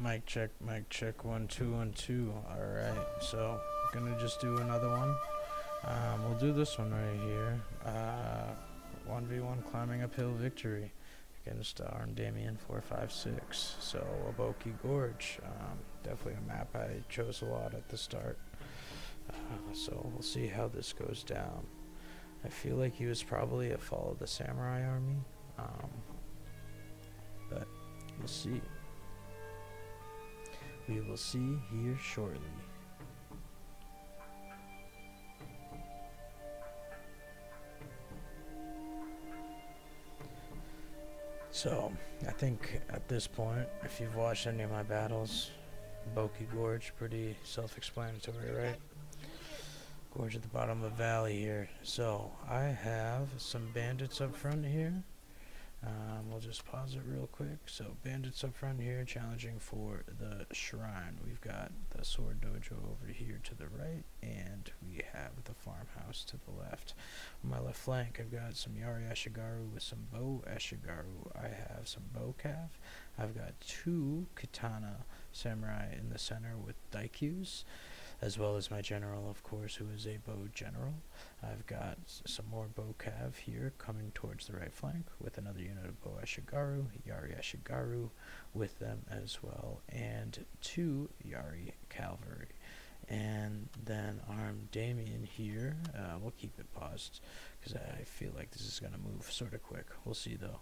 Mic check, 1 2 1 2. Alright, so gonna just do another one. We'll do this one right here. 1v1 climbing uphill victory against Arm Damien 456. So Oboke Gorge. Definitely a map I chose a lot at the start. So we'll see how this goes down. I feel like he was probably a Follow the Samurai army. But we'll see. We will see here shortly. So, I think at this point, if you've watched any of my battles, Oboke Gorge, pretty self-explanatory, right? Gorge at the bottom of the valley here. So, I have some bandits up front here. We'll just pause it real quick. So, bandits up front here, challenging for the shrine. We've got the sword dojo over here to the right, and we have the farmhouse to the left. On my left flank, I've got some Yari Ashigaru with some bow Ashigaru. I have some bow cav. I've got 2 katana samurai in the center with daikyus, as well as my general, of course, who is a bow general. I've got some more bow cav here coming towards the right flank with another unit of bow Ashigaru, Yari Ashigaru with them as well, and 2 Yari cavalry. And then Arm Damien here, we'll keep it paused because I feel like this is going to move sort of quick. We'll see though.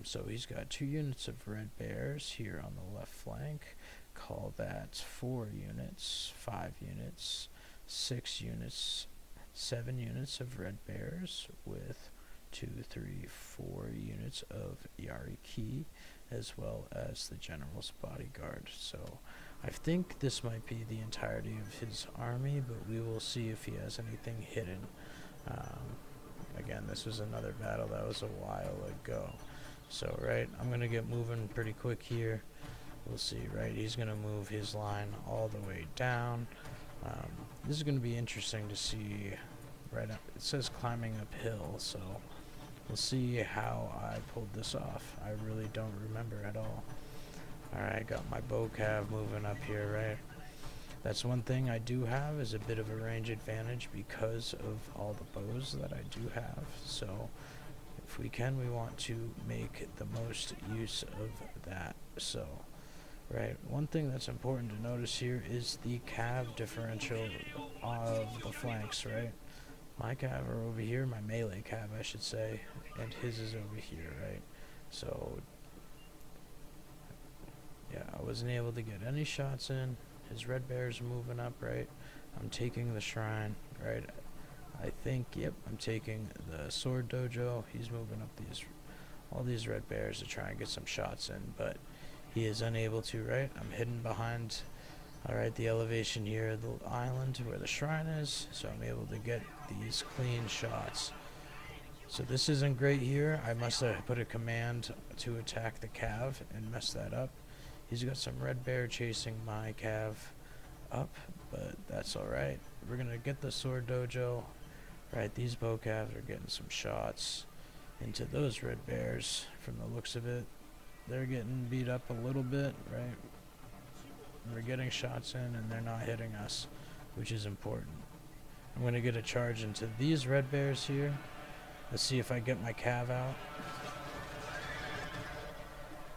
So he's got 2 units of red bears here on the left flank. Call that 4 units, 5 units, 6 units, 7 units of red bears with 2, 3, 4 units of Yari Ki, as well as the general's bodyguard. So I think this might be the entirety of his army, but we will see if he has anything hidden. Again, this was another battle that was a while ago. So, right, I'm going to get moving pretty quick here. We'll see, right? He's going to move his line all the way down. This is going to be interesting to see. Right, it says climbing uphill, so we'll see how I pulled this off. I really don't remember at all. Alright, got my bow cav moving up here, right? That's one thing I do have, is a bit of a range advantage because of all the bows that I do have. So if we can, we want to make the most use of that. So, right, one thing that's important to notice here is the cav differential of the flanks, right? My cav are over here, my melee cav I should say, and his is over here, right? So yeah, I wasn't able to get any shots in. His red bears are moving up, right? I'm taking the shrine, right? I think, yep, I'm taking the sword dojo. He's moving up all these red bears to try and get some shots in, but he is unable to, right? I'm hidden behind, alright, the elevation here, the island where the shrine is, so I'm able to get these clean shots. So this isn't great here. I must have put a command to attack the cav and mess that up. He's got some red bear chasing my cav up, but that's alright. We're gonna get the sword dojo. Right, these bow calves are getting some shots into those red bears from the looks of it. They're getting beat up a little bit, right? We're getting shots in and they're not hitting us, which is important. I'm going to get a charge into these red bears here. Let's see if I get my cav out.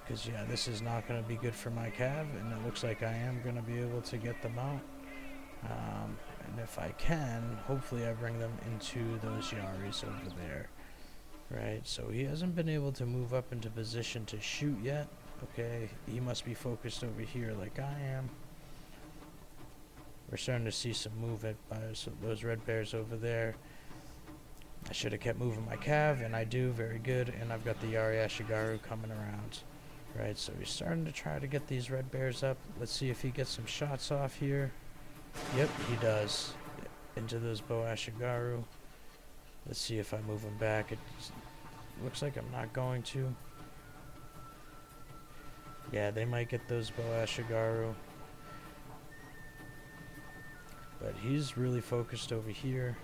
Because, yeah, this is not going to be good for my cav, and it looks like I am going to be able to get them out. And if I can, hopefully I bring them into those Yaris over there. Right, so he hasn't been able to move up into position to shoot yet. Okay, he must be focused over here like I am. We're starting to see some movement by those red bears over there. I should have kept moving my cav, and I do, very good. And I've got the Yari Ashigaru coming around. Right, so he's starting to try to get these red bears up. Let's see if he gets some shots off here. Yep, he does. Into those bow Ashigaru. Let's see if I move him back. It looks like I'm not going to. Yeah, they might get those bow Ashigaru. But he's really focused over here.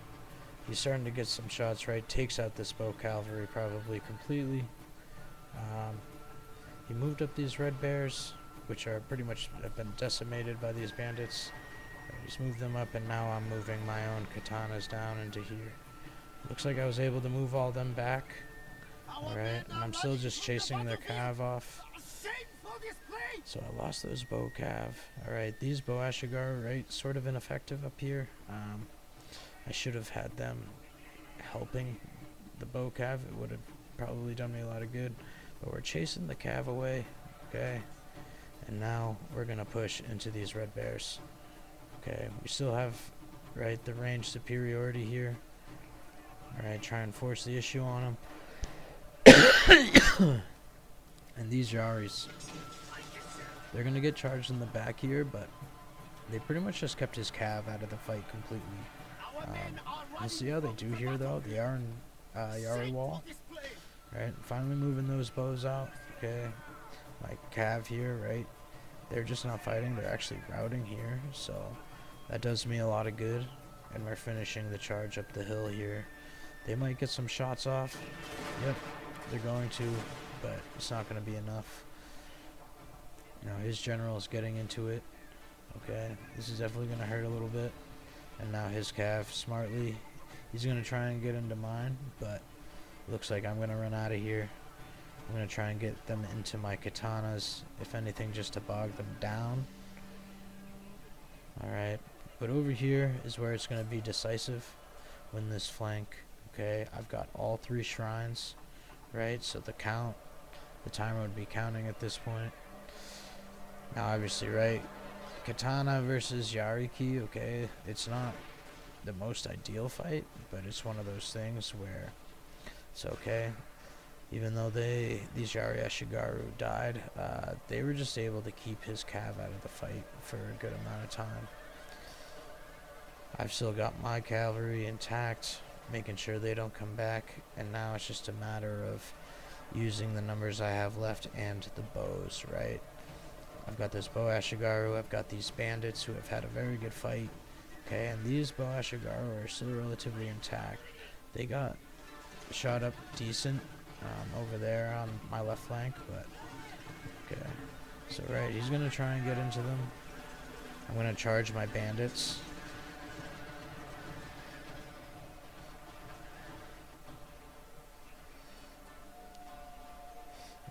He's starting to get some shots, right? Takes out this bow cavalry probably completely. He moved up these red bears. which are pretty much have been decimated by these bandits. I just moved them up, and now I'm moving my own katanas down into here. Looks like I was able to move all them back. Alright, and I'm still just chasing their cav off. So I lost those bow cav. Alright, these bow ashigar, right, sort of ineffective up here. I should have had them helping the bow cav. It would have probably done me a lot of good. But we're chasing the cav away, okay? And now we're gonna push into these red bears. Okay, we still have, right, the range superiority here. Alright, try and force the issue on them. And these Yaris, they're gonna get charged in the back here, but they pretty much just kept his cav out of the fight completely. We'll see how they do here though. The Yari wall. Right, finally moving those bows out. Okay, my cav here, right? They're just not fighting, they're actually routing here, so that does me a lot of good. And we're finishing the charge up the hill here. They might get some shots off. Yep, they're going to, but it's not going to be enough. You know, his general is getting into it. Okay, this is definitely going to hurt a little bit. And now his cav, smartly, he's going to try and get into mine, but looks like I'm going to run out of here. I'm going to try and get them into my katanas, if anything, just to bog them down. Alright, but over here is where it's going to be decisive. Win this flank. Okay, I've got all 3 shrines, right? So the timer would be counting at this point. Now obviously, right, katana versus Yariki, okay, it's not the most ideal fight, but it's one of those things where it's okay. Even though these Yari Ashigaru died, they were just able to keep his cav out of the fight for a good amount of time. I've still got my cavalry intact, making sure they don't come back, and now it's just a matter of using the numbers I have left and the bows, right? I've got this bow Ashigaru, I've got these bandits who have had a very good fight, okay, and these bow Ashigaru are still relatively intact. They got shot up decent over there on my left flank, but okay. So right, he's gonna try and get into them. I'm gonna charge my bandits.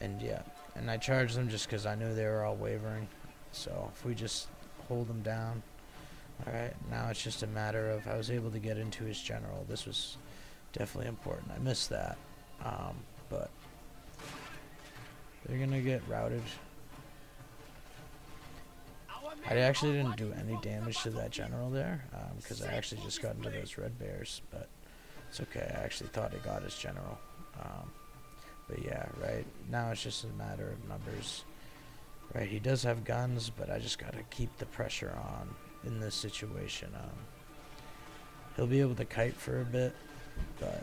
And yeah, and I charged them just because I knew they were all wavering. So if we just hold them down. Alright, now it's just a matter of I was able to get into his general. This was definitely important. I missed that. But they're gonna get routed. I actually didn't do any damage to that general there, because I actually just got into those red bears, but it's okay. I actually thought I got his general. But yeah, right, now it's just a matter of numbers. Right, he does have guns, but I just gotta keep the pressure on in this situation. He'll be able to kite for a bit, but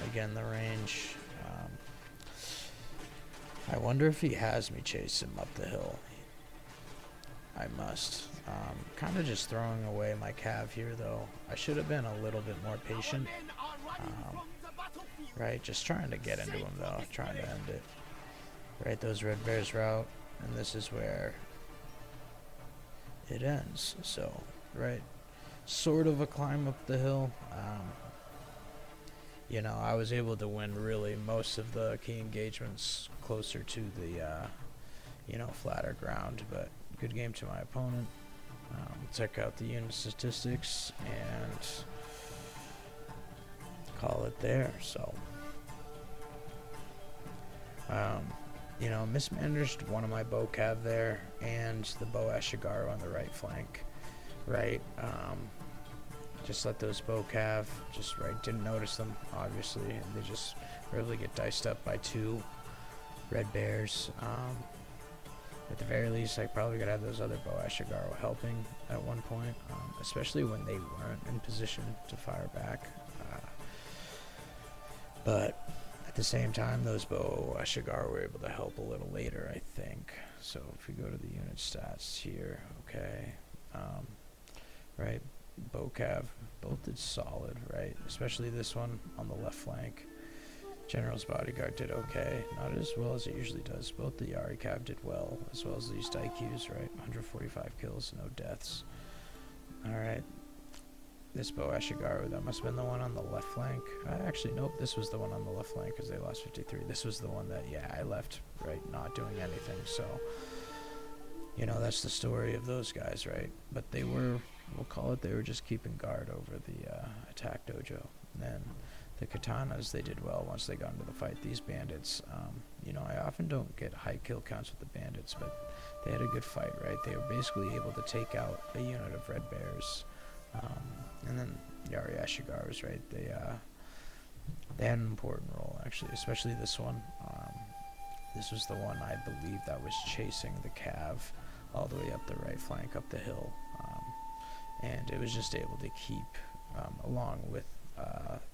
again, the range. I wonder if he has me chase him up the hill. I must. Kind of just throwing away my cav here, though. I should have been a little bit more patient. Right, just trying to get into him, though. Trying to end it. Right, those red bears route, and this is where it ends. So, right, sort of a climb up the hill. You know, I was able to win really most of the key engagements closer to the, you know, flatter ground, but good game to my opponent. Check out the unit statistics and call it there. So, you know, mismanaged one of my bow cav there and the bow Ashigaru on the right flank. Right, just let those bow cav, just right, didn't notice them, obviously, and they just really get diced up by 2 red bears. At the very least, I probably could have those other bow Ashigaru helping at one point, especially when they weren't in position to fire back. But at the same time, those bow Ashigaru were able to help a little later, I think. So if we go to the unit stats here, okay, right, bow cav, both did solid, right, especially this one on the left flank. General's Bodyguard did okay. Not as well as it usually does. Both the Yari Cav did well, as well as these Daikyus, right? 145 kills, no deaths. Alright. This Bo Ashigaru, that must have been the one on the left flank. Actually, nope, this was the one on the left flank because they lost 53. This was the one that, yeah, I left, right, not doing anything. So, you know, that's the story of those guys, right? But they were, we'll call it, they were just keeping guard over the attack dojo. And then the katanas, they did well once they got into the fight. These bandits, you know, I often don't get high kill counts with the bandits, but they had a good fight, right? They were basically able to take out a unit of Red Bears. And then Yari Ashigarus, right? They had an important role, actually, especially this one. This was the one, I believe, that was chasing the Cav all the way up the right flank, up the hill. And it was just able to keep, along with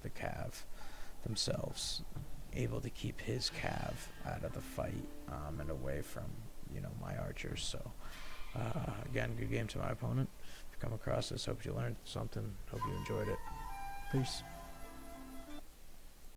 the Cav themselves, able to keep his Cav out of the fight and away from, you know, my archers. So, again, good game to my opponent. If you come across this, hope you learned something. Hope you enjoyed it. Peace.